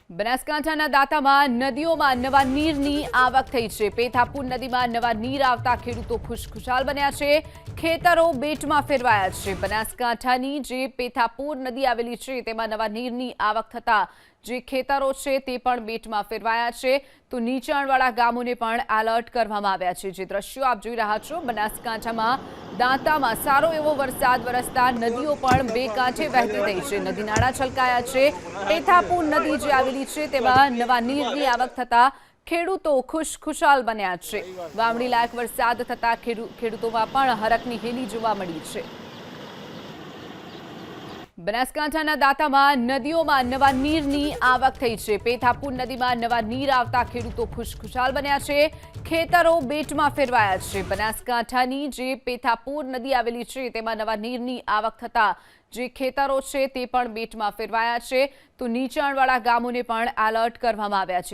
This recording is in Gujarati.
બનાસકાંઠાના દાંતામાં નદીઓમાં નવા નીરની આવક થઈ છે। પેથાપુર નદીમાં નવા નીર આવતા ખેડૂતો ખુશખુશાલ બન્યા છે। ખેતરો બેટમાં ફેરવાયા છે। બનાસકાંઠાની જે પેથાપુર નદી આવેલી છે તેમાં નવા નીરની આવક થતા જે ખેતરો છે તે પણ બેટમાં ફેરવાયા છે। તો નીચાણવાળા ગામોને પણ એલર્ટ કરવામાં આવ્યા છે। જે દ્રશ્યો આપ જોઈ રહ્યા છો, બનાસકાંઠામાં દાંતામાં સારો એવો વરસાદ વરસતા નદીઓ પણ બે કાંઠે વહેતી થઈ છે। નદી નાળા છલકાયા છે। પેથાપુર નદી જે આવેલી છે તેમાં નવા નીરની આવક થતા ખેડૂતો ખુશખુશાલ બન્યા છે। વાવણી લાયક વરસાદ થતા ખેડૂતોમાં પણ હરખની હેલી જોવા મળી છે। બનાસકાંઠાના દાંતામાં નદીઓમાં નવા નીરની આવક થઈ છે। પેથાપુર નદીમાં નવા નીર આવતા ખેડૂતો ખુશખુશાલ બન્યા છે। ખેતરો બેટમાં ફેરવાયા છે। બનાસકાંઠાની જે પેથાપુર નદી આવેલી છે તેમાં નવા નીરની આવક થતા જે ખેતરો છે તે પણ બેટમાં ફેરવાયા છે। તો નીચાણવાળા ગામોને પણ એલર્ટ કરવામાં આવ્યા છે।